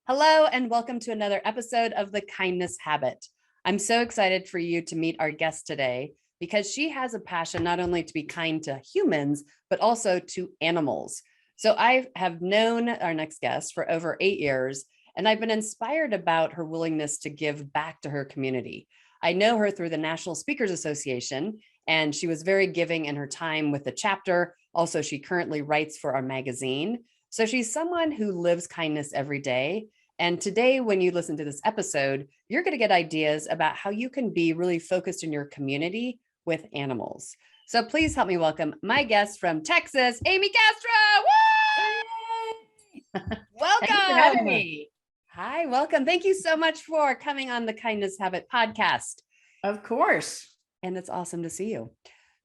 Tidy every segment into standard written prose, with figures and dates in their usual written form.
Hello, and welcome to another episode of The Kindness Habit. I'm so excited for you to meet our guest today because she has a passion not only to be kind to humans, but also to animals. So I have known our next guest for over 8 years, and I've been inspired about her willingness to give back to her community. I know her through the National Speakers Association, and she was very giving in her time with the chapter. Also, she currently writes for our magazine. So she's someone who lives kindness every day. And today, when you listen to this episode, you're going to get ideas about how you can be really focused in your community with animals. So please help me welcome my guest from Texas, Amy Castro. Woo! Thanks for having Welcome. me. Hi, welcome. Thank you so much for coming on the Kindness Habit podcast. Of course. And it's awesome to see you.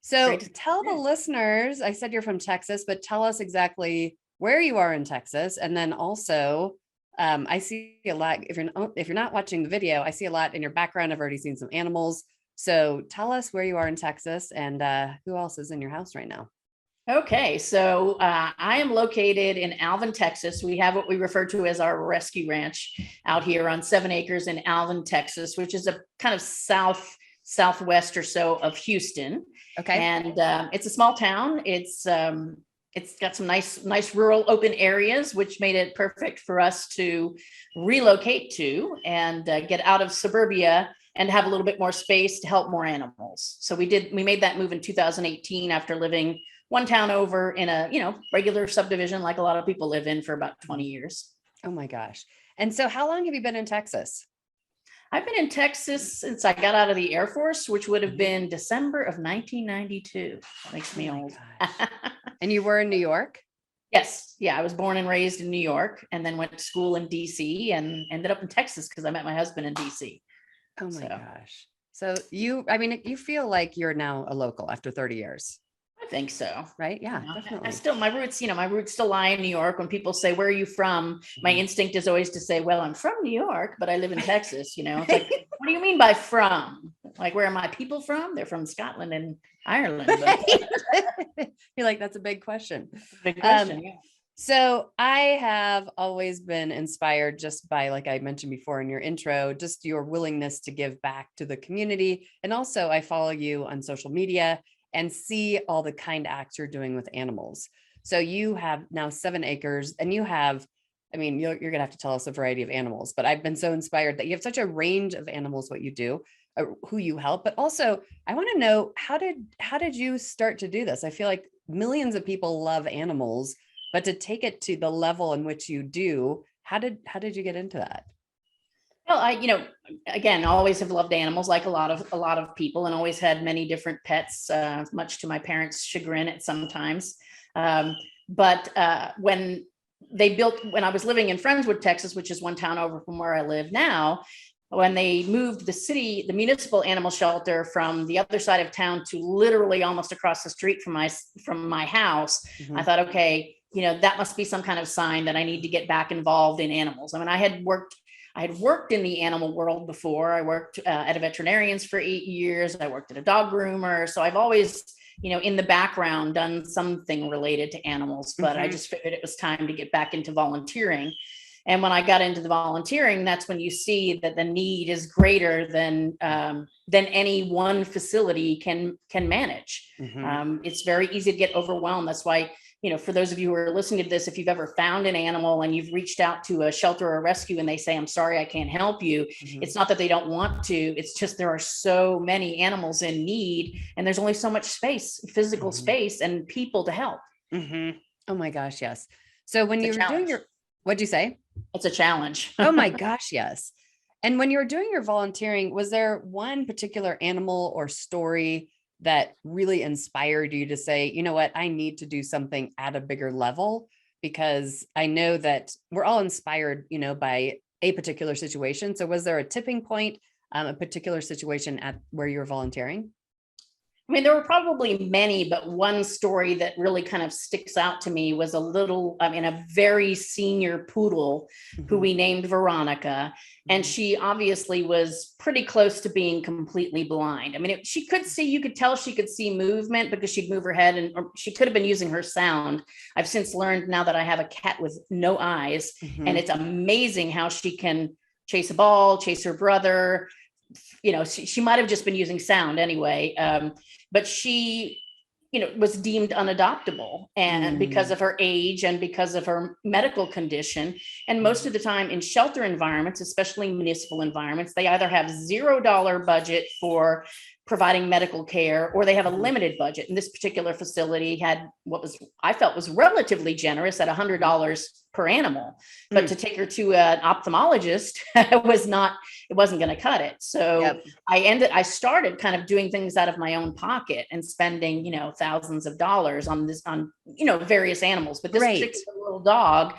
So tell the listeners, I said you're from Texas, but tell us exactly where you are in Texas. And then also, I see a lot, if you're not watching the video, I see a lot in your background. I've already seen some animals. So tell us where you are in Texas and who else is in your house right now. Okay, so I am located in Alvin, Texas. We have what we refer to as our rescue ranch out here on 7 acres in Alvin, Texas, which is a kind of southwest or so of Houston. Okay. And it's a small town. It's got some nice rural open areas, which made it perfect for us to relocate to and get out of suburbia and have a little bit more space to help more animals. So we made that move in 2018 after living one town over in a, regular subdivision like a lot of people live in for about 20 years. Oh my gosh. And so how long have you been in Texas? I've been in Texas since I got out of the Air Force, which would have been December of 1992. That makes me old. And you were in New York? Yes. Yeah. I was born and raised in New York and then went to school in DC and ended up in Texas because I met my husband in DC. Oh my gosh. So you feel like you're now a local after 30 years. I think so. Right. Yeah, definitely. My roots still lie in New York. When people say, where are you from? My instinct is always to say, well, I'm from New York, but I live in Texas. It's like, what do you mean by from? Like, where are my people from? They're from Scotland and Ireland. But... You're like, that's a big question. Big question, yeah. So I have always been inspired just by, like I mentioned before in your intro, just your willingness to give back to the community. And also I follow you on social media and see all the kind acts you're doing with animals. So you have now 7 acres and you have, you're going to have to tell us a variety of animals, but I've been so inspired that you have such a range of animals, what you do, who you help, but also I want to know, how did you start to do this? I feel like millions of people love animals, but to take it to the level in which you do, how did you get into that? Well, again, always have loved animals like a lot of people and always had many different pets, much to my parents' chagrin at sometimes. But when I was living in Friendswood, Texas, which is one town over from where I live now, when they moved the municipal animal shelter from the other side of town to literally almost across the street from my house, I thought, okay, that must be some kind of sign that I need to get back involved in animals. I had worked in the animal world before. I worked at a veterinarian's for 8 years. I worked at a dog groomer. So I've always, in the background done something related to animals, but I just figured it was time to get back into volunteering. And when I got into the volunteering, that's when you see that the need is greater than any one facility can manage. It's very easy to get overwhelmed. That's why, for those of you who are listening to this, if you've ever found an animal and you've reached out to a shelter or a rescue and they say, I'm sorry, I can't help you. It's not that they don't want to. It's just there are so many animals in need and there's only so much space, physical space and people to help. Oh my gosh, yes. So when you were doing what'd you say? It's a challenge. Oh my gosh, yes. And when you were doing your volunteering, was there one particular animal or story that really inspired you to say, you know what, I need to do something at a bigger level? Because I know that we're all inspired, by a particular situation. So was there a tipping point, a particular situation at where you were volunteering? I mean, there were probably many, but one story that really kind of sticks out to me was a very senior poodle who we named Veronica. And she obviously was pretty close to being completely blind. I mean, she could see, you could tell she could see movement because she'd move her head, or she could have been using her sound. I've since learned now that I have a cat with no eyes, and it's amazing how she can chase a ball, chase her brother. She might have just been using sound anyway. But she, was deemed unadoptable, and because of her age and because of her medical condition. And most of the time in shelter environments, especially municipal environments, they either have $0 budget for providing medical care, or they have a limited budget. And this particular facility had I felt was relatively generous at $100 per animal, but to take her to an ophthalmologist it wasn't going to cut it. So I started kind of doing things out of my own pocket and spending, thousands of dollars on various animals. But this particular little dog,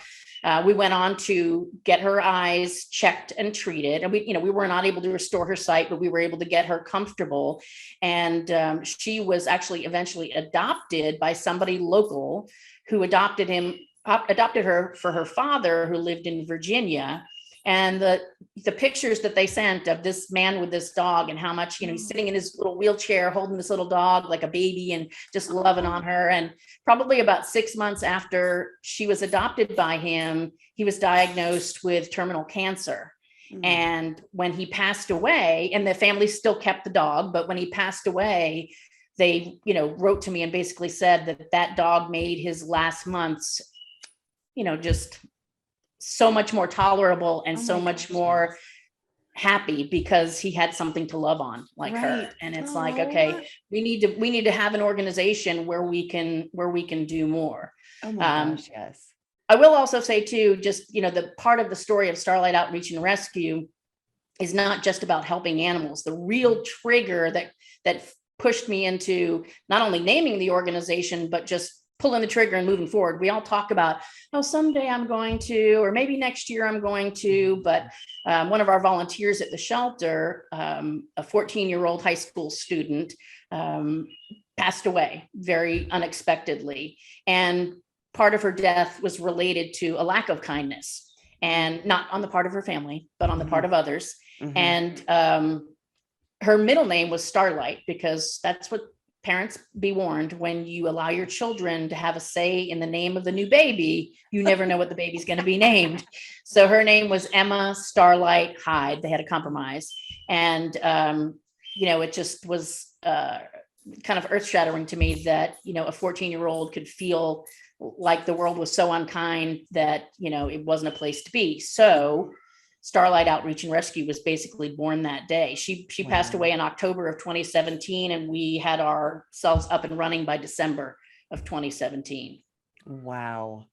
we went on to get her eyes checked and treated. And we were not able to restore her sight, but we were able to get her comfortable. And she was actually eventually adopted by somebody local who adopted her for her father, who lived in Virginia. And the pictures that they sent of this man with this dog, and how much, he's sitting in his little wheelchair holding this little dog like a baby and just loving on her. And probably about 6 months after she was adopted by him, he was diagnosed with terminal cancer. And when he passed away, and the family still kept the dog, but when he passed away, they, wrote to me and basically said that dog made his last months, just so much more tolerable and so much more happy, because he had something to love on like her. And it's like, okay, we need to have an organization where we can do more. Oh my gosh, yes. I will also say too, just, the part of the story of Starlight Outreach and Rescue is not just about helping animals. The real trigger that pushed me into not only naming the organization, but just pulling the trigger and moving forward. We all talk about, someday I'm going to, or maybe next year I'm going to, but one of our volunteers at the shelter, a 14-year-old high school student, passed away very unexpectedly. And part of her death was related to a lack of kindness, and not on the part of her family, but on the part of others. And her middle name was Starlight, because that's what parents, be warned, when you allow your children to have a say in the name of the new baby, you never know what the baby's going to be named. So her name was Emma Starlight Hyde. They had a compromise. And, it just was kind of earth shattering to me that, a 14-year-old could feel like the world was so unkind that, it wasn't a place to be. So Starlight Outreach and Rescue was basically born that day. She passed away in October of 2017, and we had ourselves up and running by December of 2017. Wow.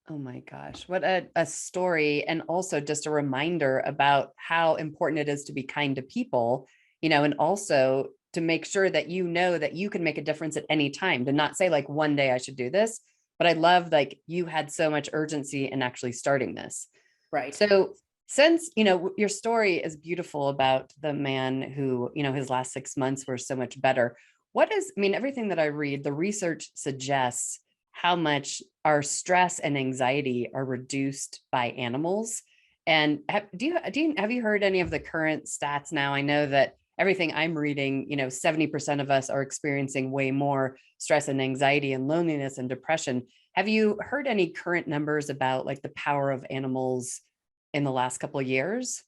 Oh my gosh. What a story. And also just a reminder about how important it is to be kind to people, and also to make sure that that you can make a difference at any time, to not say like one day I should do this. But I love, like, you had so much urgency in actually starting this. Right. So since, your story is beautiful about the man who, his last 6 months were so much better. Everything that I read, the research suggests how much our stress and anxiety are reduced by animals. And have you heard any of the current stats now? I know that everything I'm reading, 70% of us are experiencing way more stress and anxiety and loneliness and depression. Have you heard any current numbers about like the power of animals in the last couple of years?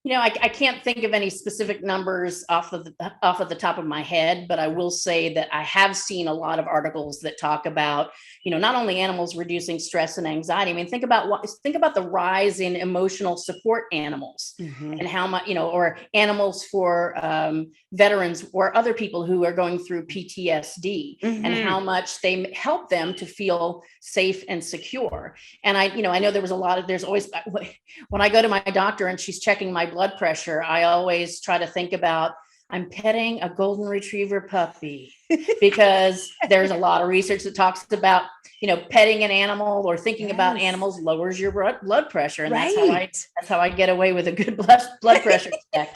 I can't think of any specific numbers off of the top of my head, but I will say that I have seen a lot of articles that talk about, not only animals reducing stress and anxiety. I mean, think about the rise in emotional support animals, and how much, or animals for veterans or other people who are going through PTSD, and how much they help them to feel safe and secure. And I know there's always, when I go to my doctor and she's checking my blood pressure, I always try to think about, I'm petting a golden retriever puppy, because there's a lot of research that talks about, petting an animal or thinking about animals lowers your blood pressure. And that's how I get away with a good blood pressure check.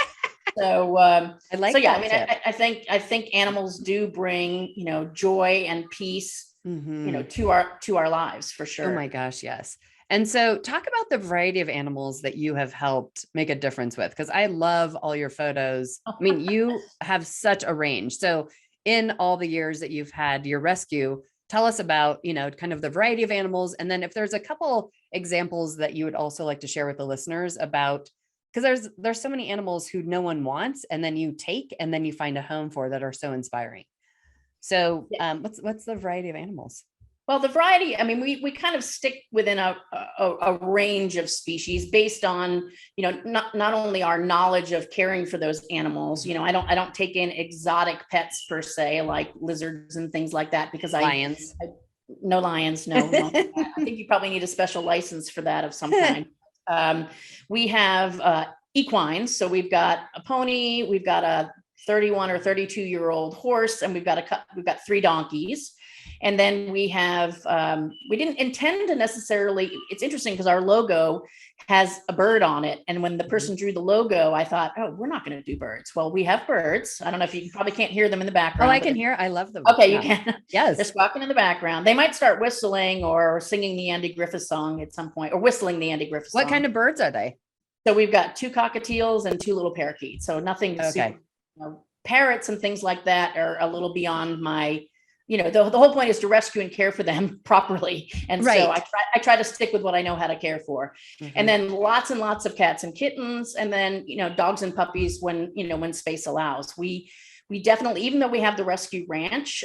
So, I like so yeah, I that mean, tip. I think animals do bring, joy and peace, Mhm. to our lives for Oh sure. my gosh, yes. And so talk about the variety of animals that you have helped make a difference with, because I love all your photos. I mean, you have such a range. So in all the years that you've had your rescue, tell us about, kind of the variety of animals. And then if there's a couple examples that you would also like to share with the listeners about, because there's so many animals who no one wants, and then you take and then you find a home for that are so inspiring. So what's the variety of animals? Well, the variety, I mean, we kind of stick within a range of species based on, not only our knowledge of caring for those animals. I don't take in exotic pets per se, like lizards and things like that, because Lions. no lions, no, we don't do that. I think you probably need a special license for that of some kind. We have equines. So we've got a pony, we've got a 31 or 32-year-old horse, and we've got 3 donkeys. And then we have, we didn't intend to necessarily, it's interesting because our logo has a bird on it. And when the person drew the logo, I thought, oh, we're not going to do birds. Well, we have birds. I don't know if you probably can't hear them in the background. Oh, I can hear. I love them. Okay, Yeah. you can. Yes. They're squawking in the background. They might start whistling or singing the Andy Griffith song at some point, or whistling the Andy Griffith song. What kind of birds are they? So we've got 2 cockatiels and 2 little parakeets. So nothing Okay. super, parrots and things like that are a little beyond my, the whole point is to rescue and care for them properly. And so Right. I try to stick with what I know how to care for. Mhm. And then lots and lots of cats and kittens, and then, dogs and puppies when space allows. We definitely, even though we have the rescue ranch,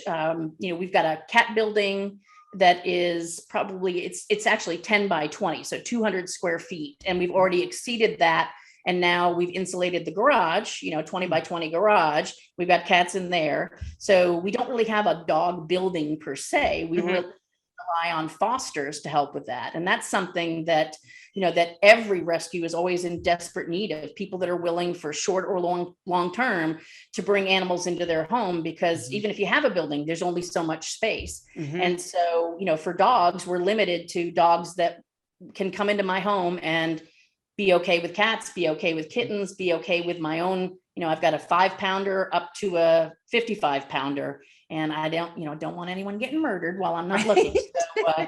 we've got a cat building that is probably, it's actually 10 by 20, so 200 square feet. And we've already exceeded that. And now we've insulated the garage, 20 by 20 garage. We've got cats in there. So we don't really have a dog building per se. We really rely on fosters to help with that. And that's something that, that every rescue is always in desperate need of, people that are willing for short or long term to bring animals into their home, because even if you have a building, there's only so much space. And so, for dogs, we're limited to dogs that can come into my home and be okay with cats, be okay with kittens, be okay with my own, I've got a 5-pounder up to a 55-pounder. And I don't want anyone getting murdered while I'm not looking. So,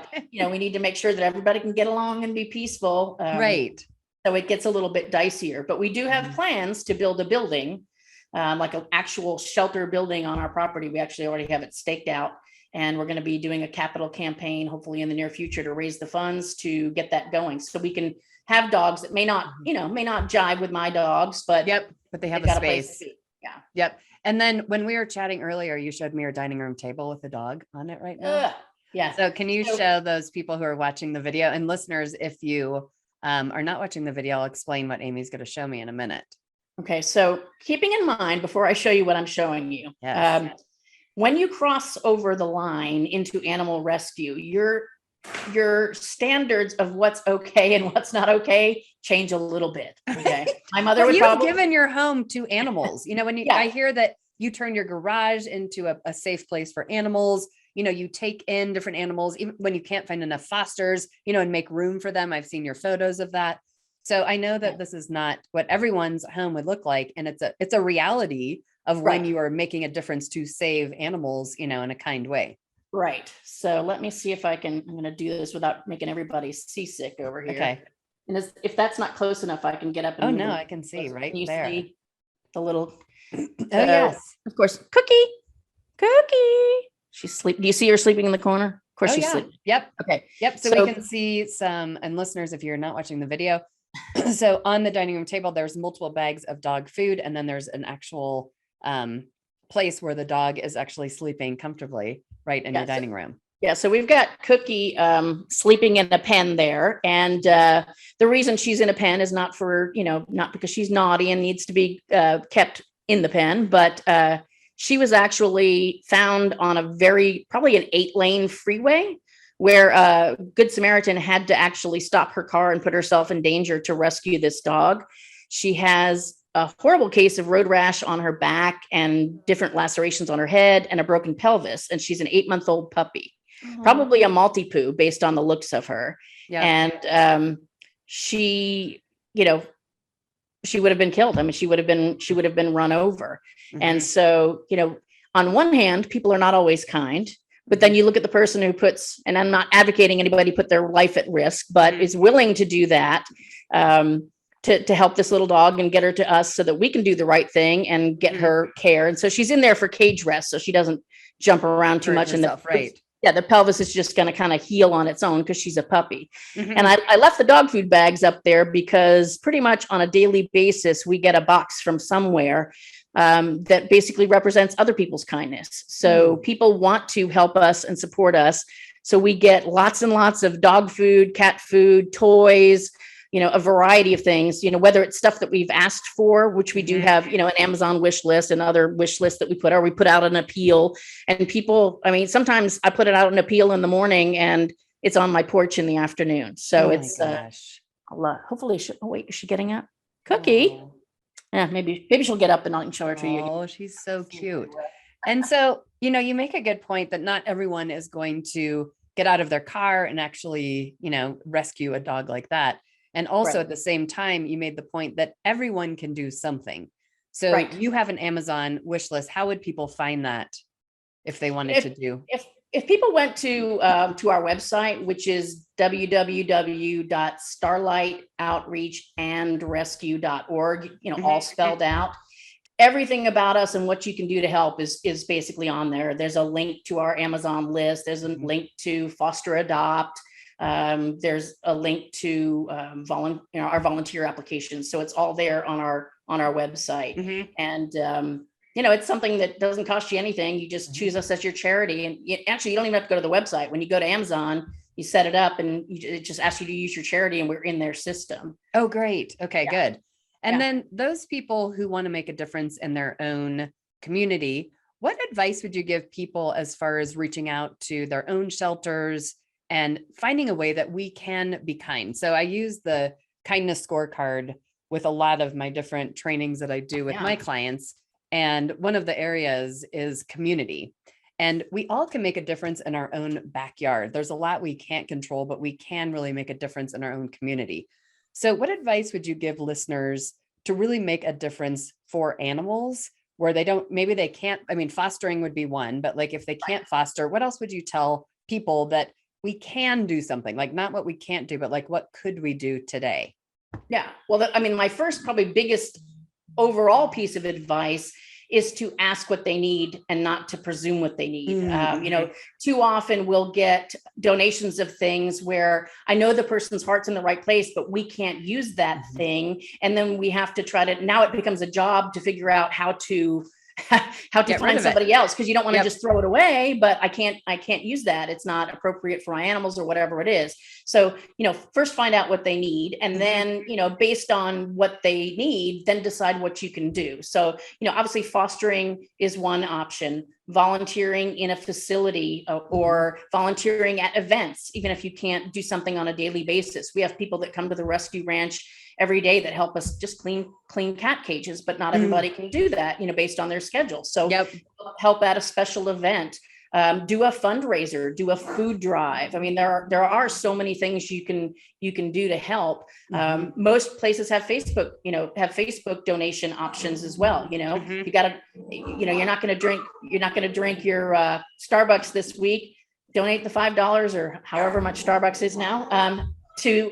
we need to make sure that everybody can get along and be peaceful. Right. So it gets a little bit dicier, but we do have plans to build a building, like an actual shelter building on our property. We actually already have it staked out, and we're going to be doing a capital campaign, hopefully in the near future, to raise the funds to get that going, so we can have dogs that may not jive with my dogs, but but they have they've a got place space. to be. Yeah. Yep. And then when we were chatting earlier, you showed me your dining room table with a dog on it right now. Yeah. So can you show those people who are watching the video, and listeners, if you are not watching the video, I'll explain what Amy's going to show me in a minute. Okay. So keeping in mind, before I show you what I'm showing you, when you cross over the line into animal rescue, your standards of what's okay and what's not okay change a little bit. Okay. My mother would you've given your home to animals. When Yeah. I hear that you turn your garage into a safe place for animals, you take in different animals, even when you can't find enough fosters, and make room for them. I've seen your photos of that. So I know that this is not what everyone's home would look like. And it's a reality of when you are making a difference to save animals, in a kind way. Right. So let me see if I'm going to do this without making everybody seasick over here. Okay. And if that's not close enough, I can get up. And I can see right can you there. See the little, yes. Of course, Cookie. She's sleeping. Do you see her sleeping in the corner? Of course she's sleeping. Yep. Okay. Yep. So we can see some, and listeners, if you're not watching the video, so on the dining room table, there's multiple bags of dog food. And then there's an actual place where the dog is actually sleeping comfortably right in your dining room. Yeah, so we've got Cookie sleeping in a pen there. And the reason she's in a pen is not for, not because she's naughty and needs to be kept in the pen, but she was actually found on probably an 8-lane freeway, where a Good Samaritan had to actually stop her car and put herself in danger to rescue this dog. She has a horrible case of road rash on her back and different lacerations on her head and a broken pelvis. And she's an 8-month-old puppy, probably a Maltipoo based on the looks of her. Yeah. And she, she would have been killed. I mean, she would have been run over. And Mhm. so, on one hand, people are not always kind, but then you look at the person who puts, and I'm not advocating anybody put their life at risk, but Mhm. is willing to do that, to help this little dog and get her to us so that we can do the right thing and get Mhm. her care. And so she's in there for cage rest, so she doesn't jump around too Hurt much. And herself, right. the pelvis is just going to kind of heal on its own because she's a puppy. And Mhm. I left the dog food bags up there because pretty much on a daily basis, we get a box from somewhere that basically represents other people's kindness. So people want to help us and support us. So we get lots and lots of dog food, cat food, toys, a variety of things, whether it's stuff that we've asked for, which we do Mhm. have, an Amazon wish list and other wish lists that we put, or we put out an appeal. And people, I mean, sometimes I put it out an appeal in the morning and it's on my porch in the afternoon. So Oh my it's, gosh. hopefully, oh wait, is she getting up? Cookie. Oh. Yeah, maybe she'll get up and I can show her to you again. Oh, she's so cute. And so, you make a good point that not everyone is going to get out of their car and actually, rescue a dog like that. And also Right. at the same time, you made the point that everyone can do something. So Right. you have an Amazon wish list. How would people find that if they wanted If to do? if people went to our website, which is www.starlightoutreachandrescue.org, all Mhm. spelled out, everything about us and what you can do to help is basically on there. There's a link to our Amazon list. There's a Mhm. link to Foster Adopt. There's a link to our volunteer applications. So it's all there on our website. Mhm. And it's something that doesn't cost you anything. You just choose us as your charity, and actually you don't even have to go to the website. When you go to Amazon, you set it up, and it just asks you to use your charity, and we're in their system. Oh, great. Okay, Yeah, good. And yeah. then those people who want to make a difference in their own community, what advice would you give people as far as reaching out to their own shelters and finding a way that we can be kind? So I use the kindness scorecard with a lot of my different trainings that I do with my Yeah. clients. And one of the areas is community. And we all can make a difference in our own backyard. There's a lot we can't control, but we can really make a difference in our own community. So, what advice would you give listeners to really make a difference for animals where they don't, maybe they can't? I mean, fostering would be one, but like if they can't foster, what else would you tell people that we can do something like not what we can't do, but like what could we do today? Yeah. Well, I mean, my first, probably biggest overall piece of advice is to ask what they need and not to presume what they need. Mm-hmm. Too often we'll get donations of things where I know the person's heart's in the right place, but we can't use that Mm-hmm. thing. And then we have to try to, now it becomes a job to figure out how to Get rid find of it. somebody else, because you don't want to Yep. just throw it away, but I can't use that. It's not appropriate for my animals or whatever it is. So, first find out what they need, and then, based on what they need, then decide what you can do. So, obviously fostering is one option. Volunteering in a facility, or volunteering at events, even if you can't do something on a daily basis. We have people that come to the rescue ranch every day that help us just clean cat cages, but not everybody can do that, based on their schedule. So Yep. help at a special event, do a fundraiser, do a food drive. I mean, there are so many things you can do to help. Mm-hmm. Most places have Facebook donation options as well. Mm-hmm. You got to, you're not going to drink your Starbucks this week. Donate the $5 or however much Starbucks is now, to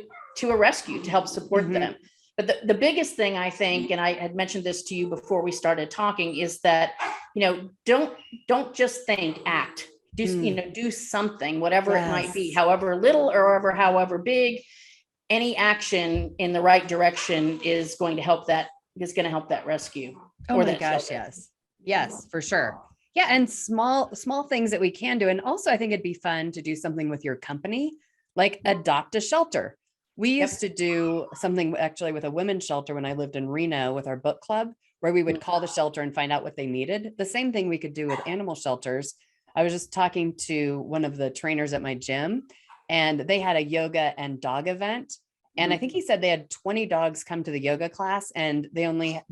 a rescue to help support Mm-hmm. them. But the biggest thing, I think, and I had mentioned this to you before we started talking, is that, don't just think, act. Do something, whatever it might be, Yes. however little or however big. Any action in the right direction is going to help that rescue Oh or my that gosh, shelter. yes. Yes, for sure. Yeah, and small things that we can do. And also I think it'd be fun to do something with your company, like adopt a shelter. We Yep. used to do something actually with a women's shelter when I lived in Reno with our book club, where we would call the shelter and find out what they needed. The same thing we could do with animal shelters. I was just talking to one of the trainers at my gym, and they had a yoga and dog event. And I think he said they had 20 dogs come to the yoga class, and they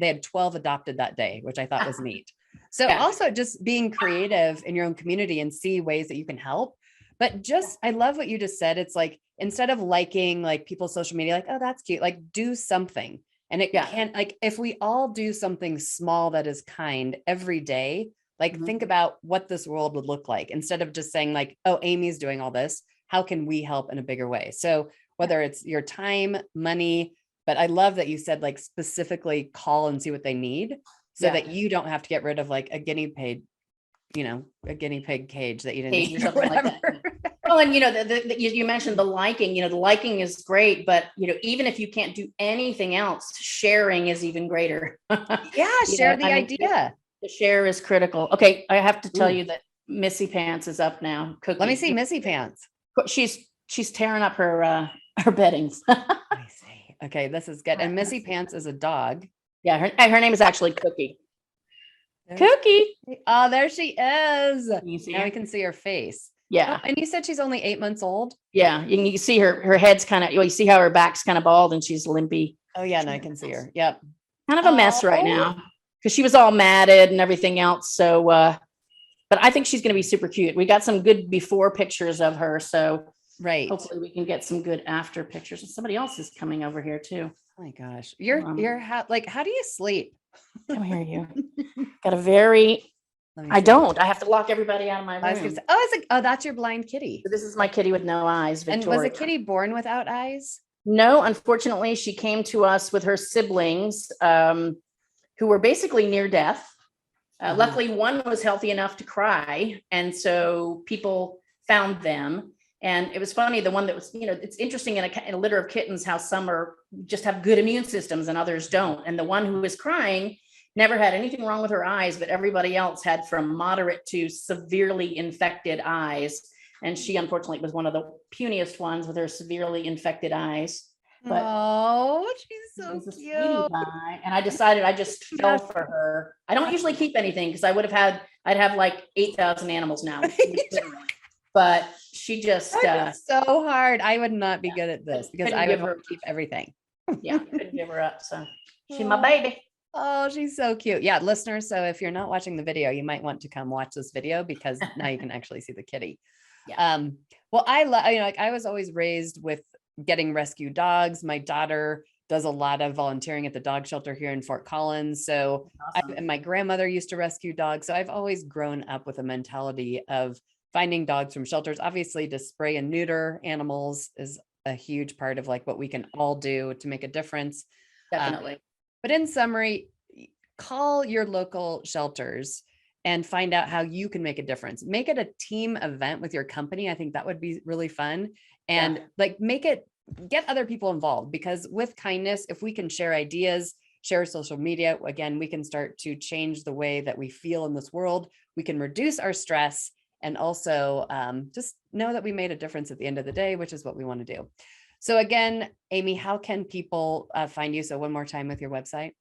had 12 adopted that day, which I thought was neat. So Yeah. also just being creative in your own community and see ways that you can help. But just, I love what you just said. It's like, instead of liking like people's social media, like, oh, that's cute, like do something. And it Yeah. can't, like, if we all do something small that is kind every day, like Mhm. think about what this world would look like instead of just saying like, oh, Amy's doing all this. How can we help in a bigger way? So whether it's your time, money, but I love that you said like specifically call and see what they need so Yeah. that you don't have to get rid of like a guinea pig, a guinea pig cage that you didn't Page need or or something like that. whatever. Well, and you mentioned the liking, the liking is great, but even if you can't do anything else, sharing is even greater. Yeah, share the idea. The share is critical. Okay, I have to tell Ooh. you that Missy Pants is up now. Cookie. Let me see Missy Pants. She's tearing up her beddings. Let me see. Okay, this is good. And Missy Pants is a dog. Yeah, her name is actually Cookie. There Cookie. Oh, there she is. You see Now her? we can see her face. Yeah. Oh, and you said she's only 8 months old? Yeah, you can see her head's kind of, you see how her back's kind of bald and she's limpy. Oh yeah, and I can see her. Yep. Kind of a mess right Oh. now because she was all matted and everything else. So, but I think she's going to be super cute. We got some good before pictures of her. So Right. hopefully we can get some good after pictures. And somebody else is coming over here too. Oh my gosh. You're how do you sleep? Come here, you. Got a very, I don't. I have to lock everybody out of my I was room. gonna say, oh, that's your blind kitty. So this is my kitty with no eyes, And Victoria. was the kitty born without eyes? No, unfortunately, she came to us with her siblings, who were basically near death. Luckily, one was healthy enough to cry, and so people found them. And it was funny, the one that was, it's interesting in a litter of kittens how some just have good immune systems and others don't. And the one who was crying never had anything wrong with her eyes, but everybody else had from moderate to severely infected eyes. And she, unfortunately, was one of the puniest ones with her severely infected eyes. But oh, she's so cute. And I decided I just fell for her. I don't usually keep anything because I'd have like 8,000 animals now. But she just so hard. I would not be good at this because I would her keep everything. Yeah, couldn't give her up. So she's my baby. Oh, she's so cute. Yeah, listeners. So if you're not watching the video, you might want to come watch this video because now you can actually see the kitty. Yeah. Well, I love, like I was always raised with getting rescue dogs. My daughter does a lot of volunteering at the dog shelter here in Fort Collins. So, Awesome. and my grandmother used to rescue dogs. So I've always grown up with a mentality of finding dogs from shelters. Obviously, to spray and neuter animals is a huge part of like what we can all do to make a difference. Definitely. But in summary, call your local shelters and find out how you can make a difference. Make it a team event with your company. I think that would be really fun. And like get other people involved, because with kindness, if we can share ideas, share social media, again, we can start to change the way that we feel in this world. We can reduce our stress and also just know that we made a difference at the end of the day, which is what we want to do. So again, Amy, how can people find you? So one more time with your website.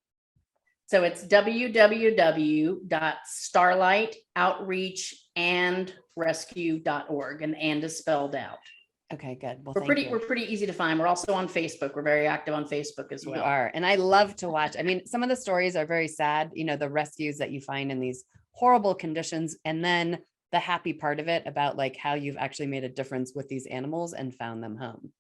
So it's www.starlightoutreachandrescue.org, and is spelled out. Okay, good. Well, we're pretty easy to find. We're also on Facebook. We're very active on Facebook as well. You are. And I love to watch. I mean, some of the stories are very sad, the rescues that you find in these horrible conditions. And then the happy part of it about like how you've actually made a difference with these animals and found them home.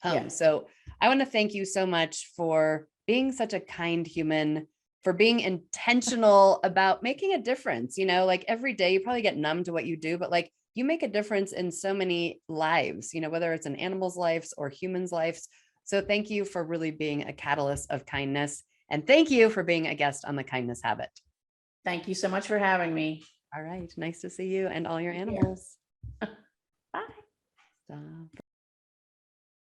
Yeah. So I want to thank you so much for being such a kind human, for being intentional about making a difference. Like every day you probably get numb to what you do, but like you make a difference in so many lives, whether it's in animals' lives or humans' lives. So thank you for really being a catalyst of kindness. And thank you for being a guest on the Kindness Habit. Thank you so much for having me. All right. Nice to see you and all your animals. Bye. Stop.